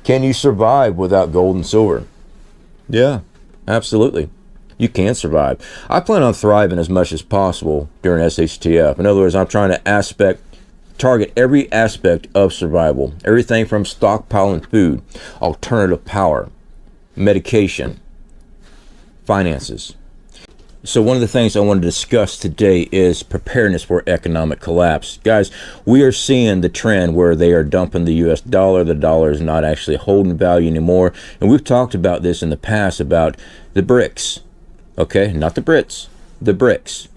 Can you survive without gold and silver? Yeah, absolutely. You can survive. I plan on thriving as much as possible during SHTF. In other words, I'm trying to target every aspect of survival. Everything from stockpiling food, alternative power, medication, finances. So one of the things I want to discuss today is preparedness for economic collapse. Guys, we are seeing the trend where they are dumping the US dollar. The dollar is not actually holding value anymore. And we've talked about this in the past about the BRICS. Okay, not the Brits, the BRICS.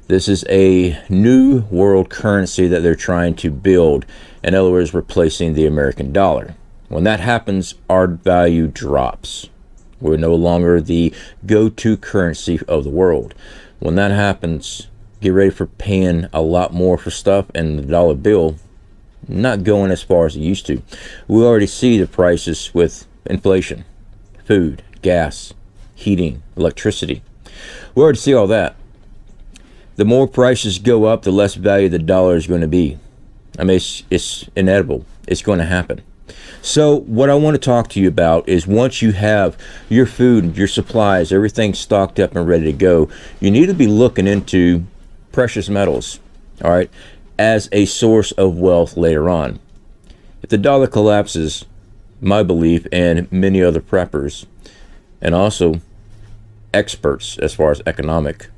This is a new world currency that they're trying to build. In other words, replacing the American dollar. When that happens, our value drops. We're no longer the go-to currency of the world. When that happens, get ready for paying a lot more for stuff, and the dollar bill not going as far as it used to. We already see the prices with inflation, food, gas, heating, electricity. We already see all that. The more prices go up, the less value the dollar is going to be. I mean, it's inevitable. It's going to happen. So what I want to talk to you about is once you have your food, your supplies, everything stocked up and ready to go, you need to be looking into precious metals, all right, as a source of wealth later on. If the dollar collapses, my belief and many other preppers and also experts as far as economic,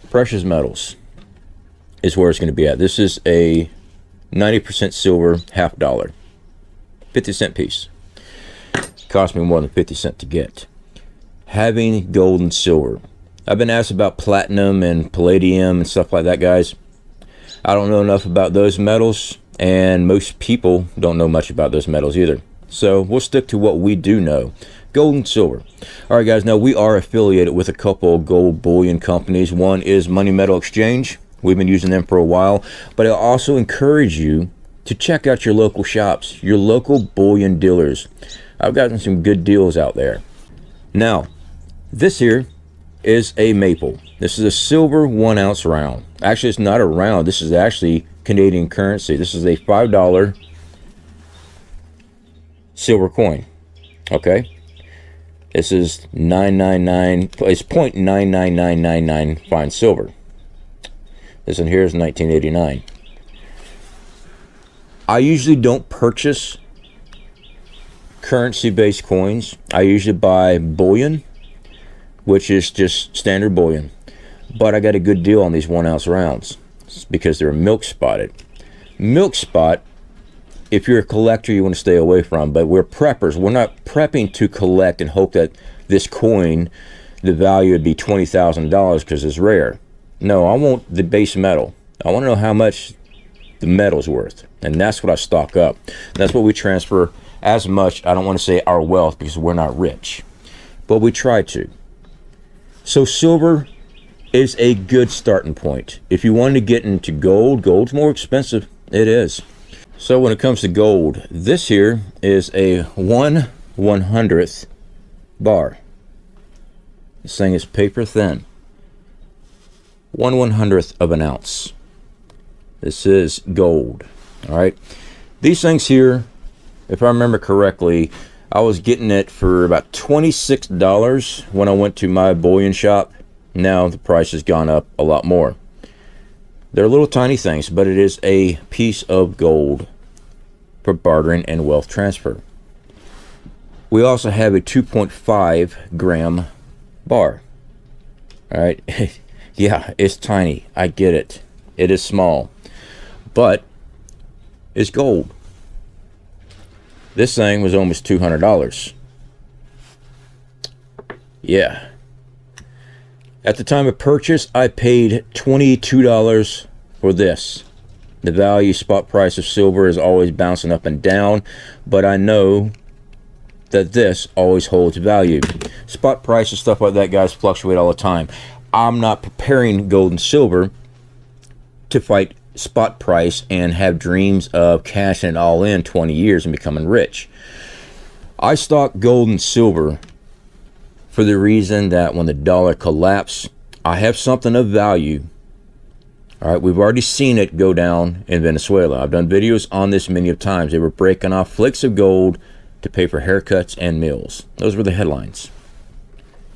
precious metals is where it's going to be at. This is a 90% silver, half dollar, 50-cent piece. Cost me more than 50 cents to get. Having gold and silver. I've been asked about platinum and palladium and stuff like that, guys. I don't know enough about those metals, and most people don't know much about those metals either. So we'll stick to what we do know. Gold and silver. All right, guys, now we are affiliated with a couple of gold bullion companies. One is Money Metal Exchange. We've been using them for a while, but I also encourage you to check out your local shops, your local bullion dealers. I've gotten some good deals out there. Now, this here is a maple. This is a silver 1 ounce round. Actually, it's not a round. This is actually Canadian currency. This is a $5 silver coin. Okay. This is 999. It's 0.99999 fine silver. This one here is 1989. I usually don't purchase currency-based coins. I usually buy bullion, which is just standard bullion. But I got a good deal on these 1 ounce rounds because they're milk spotted. Milk spot, if you're a collector, you want to stay away from. But we're preppers. We're not prepping to collect and hope that this coin, the value would be $20,000 because it's rare. No, I want the base metal. I want to know how much the metal's worth. And that's what I stock up. That's what we transfer as much. I don't want to say our wealth because we're not rich. But we try to. So silver is a good starting point. If you want to get into gold, gold's more expensive. It is. So when it comes to gold, this here is a 1/100th bar. This thing is paper thin. 1/100th of an ounce. This is gold. All right. These things here, if I remember correctly, I was getting it for about $26 when I went to my bullion shop. Now the price has gone up a lot more. They're little tiny things, but it is a piece of gold for bartering and wealth transfer. We also have a 2.5 gram bar. All right. Yeah, it's tiny. I get it. It is small. But it's gold. This thing was almost $200. Yeah. At the time of purchase, I paid $22 for this. The value spot price of silver is always bouncing up and down, but I know that this always holds value. Spot price and stuff like that, guys, fluctuate all the time. I'm not preparing gold and silver to fight spot price and have dreams of cashing it all in 20 years and becoming rich. I stock gold and silver for the reason that when the dollar collapses, I have something of value All right, we've already seen it go down in Venezuela. I've done videos on this many of times. They were breaking off flakes of gold to pay for haircuts and meals. Those were the headlines.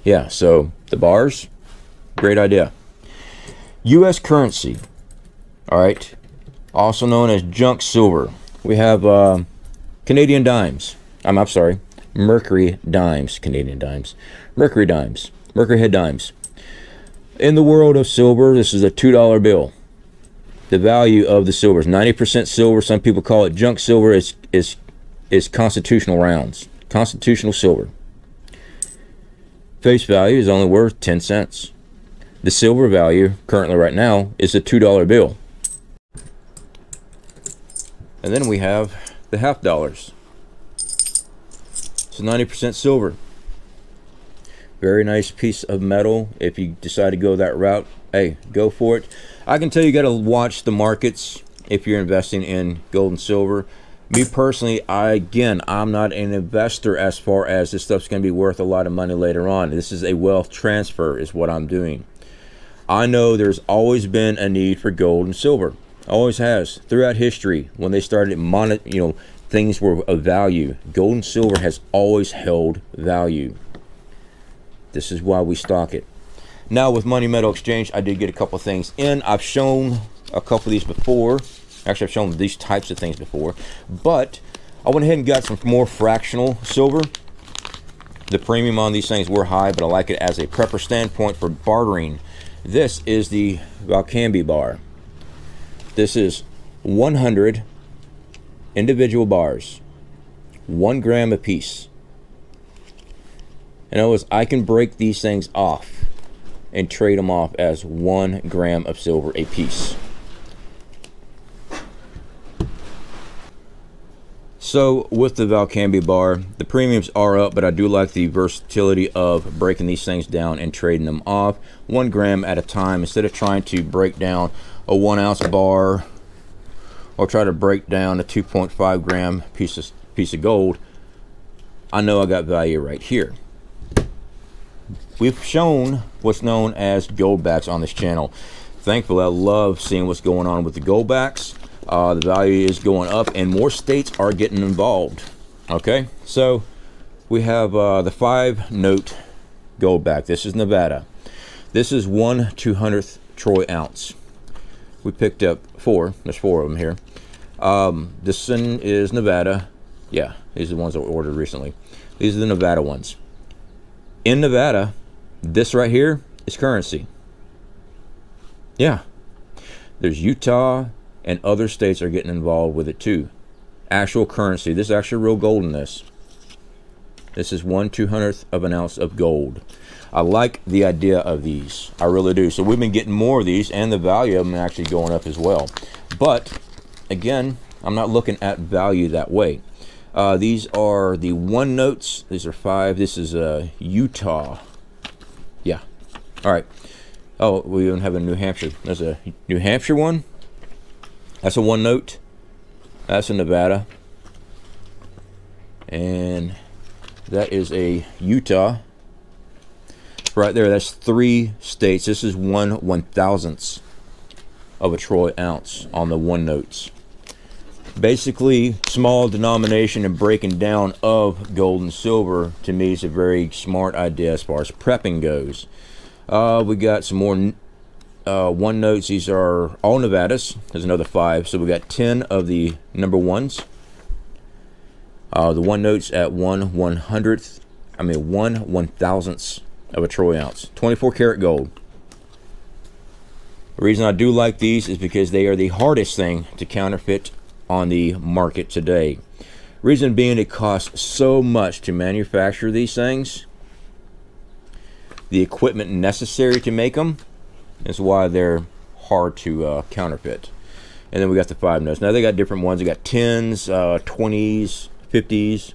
Yeah, so the bars, great idea. U.S. currency, all right, also known as junk silver. We have Canadian dimes. I'm sorry, Mercury dimes, Canadian dimes. Mercury dimes, Mercury head dimes. In the world of silver, this is a $2 bill. The value of the silver is 90% silver. Some people call it junk silver. Is constitutional rounds. Constitutional silver. Face value is only worth 10 cents. The silver value currently right now is a $2 bill. And then we have the half dollars. So 90% silver. Very nice piece of metal. If you decide to go that route, hey, go for it. I can tell you got to watch the markets if you're investing in gold and silver. Me personally, I'm not an investor as far as this stuff's going to be worth a lot of money later on. This is a wealth transfer is what I'm doing. I know there's always been a need for gold and silver. Always has. Throughout history, when they started things were of value. Gold and silver has always held value. This is why we stock it. Now with Money Metal Exchange, I did get a couple of things in. I've shown a couple of these before. Actually, I've shown these types of things before. But I went ahead and got some more fractional silver. The premium on these things were high, but I like it as a prepper standpoint for bartering. This is the Valcambi bar. This is 100 individual bars, 1 gram a piece. In other words, I can break these things off and trade them off as 1 gram of silver a piece. So with the Valcambi bar, the premiums are up, but I do like the versatility of breaking these things down and trading them off 1 gram at a time, instead of trying to break down a 1 ounce bar or try to break down a 2.5 gram piece of gold. I know I got value right here. We've shown what's known as goldbacks on this channel. Thankfully, I love seeing what's going on with the goldbacks. The value is going up and more states are getting involved. Okay, so we have the 5-note goldback. This is Nevada. This is 1/200th troy ounce. We picked up 4. There's 4 of them here. This one is Nevada. Yeah, these are the ones that we ordered recently. These are the Nevada ones. In Nevada, this right here is currency. Yeah. There's Utah and other states are getting involved with it too. Actual currency. This is actually real gold in this. This is 1/200th of an ounce of gold. I like the idea of these. I really do. So we've been getting more of these, and the value of them actually going up as well. But again, I'm not looking at value that way. These are the 1 notes. These are 5. This is Utah. Yeah. All right. Oh, we even have a New Hampshire. There's a New Hampshire one. That's a 1 note. That's a Nevada. And that is a Utah. Right there, that's 3 states. This is 1/1000th of a troy ounce on the 1 notes. Basically, small denomination and breaking down of gold and silver to me is a very smart idea as far as prepping goes. We got some more 1 notes. These are all Nevadas. There's another 5, so we got 10 of the number 1s. The 1 notes at 1/1000th of a troy ounce, 24 karat gold. The reason I do like these is because they are the hardest thing to counterfeit on the market today. Reason being, it costs so much to manufacture these things. The equipment necessary to make them is why they're hard to counterfeit. And then we got the 5 notes. Now they got different ones. They got 10s, 20s, 50s.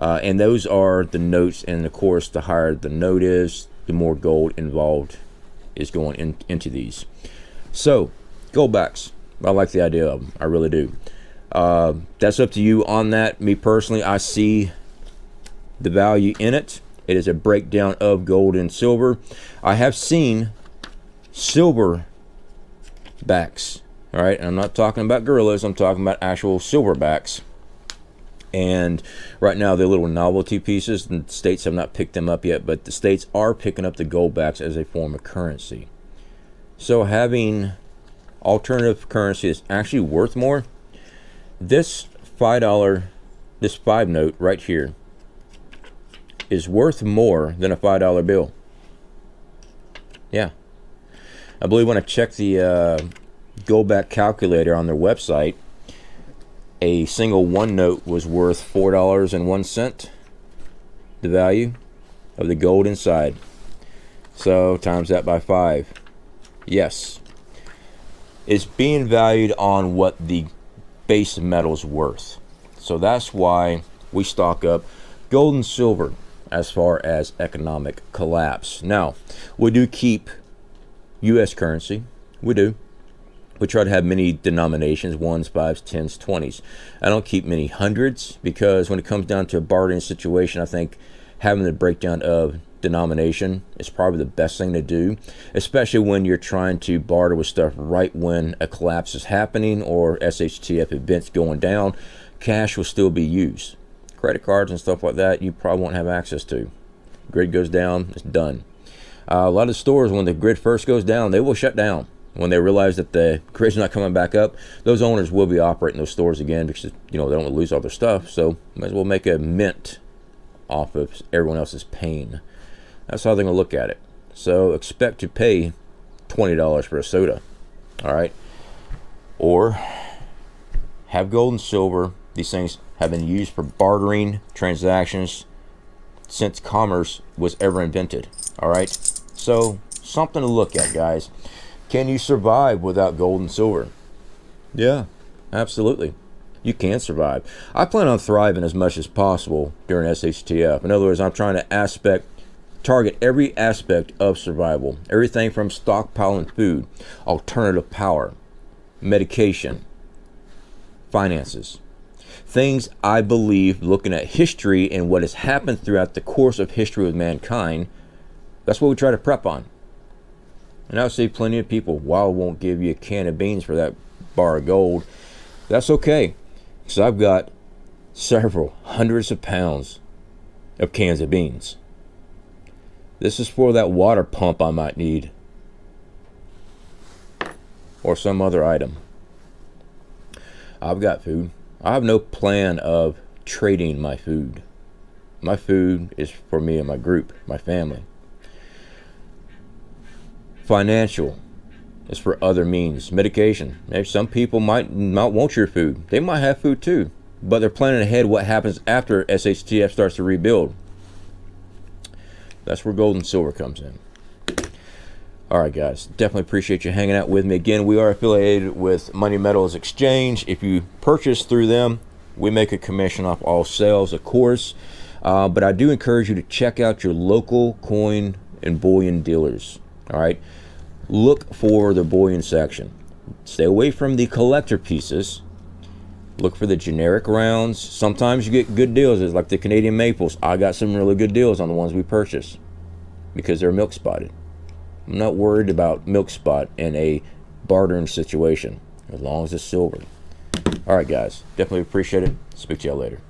And those are the notes, and of course the higher the note is, the more gold involved is going into these. So goldbacks, I like the idea of them. I really do. That's up to you on that. Me personally, I see the value in it. It is a breakdown of gold and silver. I have seen silver backs. All right, and I'm not talking about gorillas, I'm talking about actual silverbacks. And right now they're little novelty pieces, and the states have not picked them up yet, but the states are picking up the goldbacks as a form of currency. So having alternative currency is actually worth more. This $5, this 5 note right here is worth more than a $5 bill. Yeah, I believe when I checked the goldback calculator on their website, a single 1 note was worth $4.01, the value of the gold inside. So times that by 5. Yes, it's being valued on what the base metal's worth. So that's why we stock up gold and silver as far as economic collapse. Now, we do keep US currency. We do. We try to have many denominations, 1s, 5s, 10s, 20s. I don't keep many hundreds, because when it comes down to a bartering situation, I think having the breakdown of denomination is probably the best thing to do, especially when you're trying to barter with stuff right when a collapse is happening or SHTF events going down. Cash will still be used. Credit cards and stuff like that you probably won't have access to. Grid goes down, it's done. A lot of stores, when the grid first goes down, they will shut down. When they realize that the grid's not coming back up, those owners will be operating those stores again, because they don't want to lose all their stuff. So might as well make a mint off of everyone else's pain. That's how they're going to look at it. So expect to pay $20 for a soda. All right, or have gold and silver. These things have been used for bartering transactions since commerce was ever invented. All right, so something to look at, guys. Can you survive without gold and silver? Yeah, absolutely. You can survive. I plan on thriving as much as possible during SHTF. In other words, I'm trying to target every aspect of survival. Everything from stockpiling food, alternative power, medication, finances. Things I believe, looking at history and what has happened throughout the course of history with mankind, that's what we try to prep on. And I'll see plenty of people, well, I won't give you a can of beans for that bar of gold. That's okay, because I've got several hundreds of pounds of cans of beans. This is for that water pump I might need, or some other item. I've got food. I have no plan of trading my food. My food is for me and my group, my family. Financial is for other means. Medication. Maybe some people might not want your food. They might have food too, but they're planning ahead what happens after SHTF starts to rebuild. That's where gold and silver comes in. All right, guys, definitely appreciate you hanging out with me. Again, we are affiliated with Money Metals Exchange. If you purchase through them, we make a commission off all sales, of course. But I do encourage you to check out your local coin and bullion dealers. All right, look for the bullion section. Stay away from the collector pieces. Look for the generic rounds. Sometimes you get good deals. It's like the Canadian maples. I got some really good deals on the ones we purchased because they're milk spotted. I'm not worried about milk spot in a bartering situation as long as it's silver. All right, guys, definitely appreciate it. Speak to y'all later.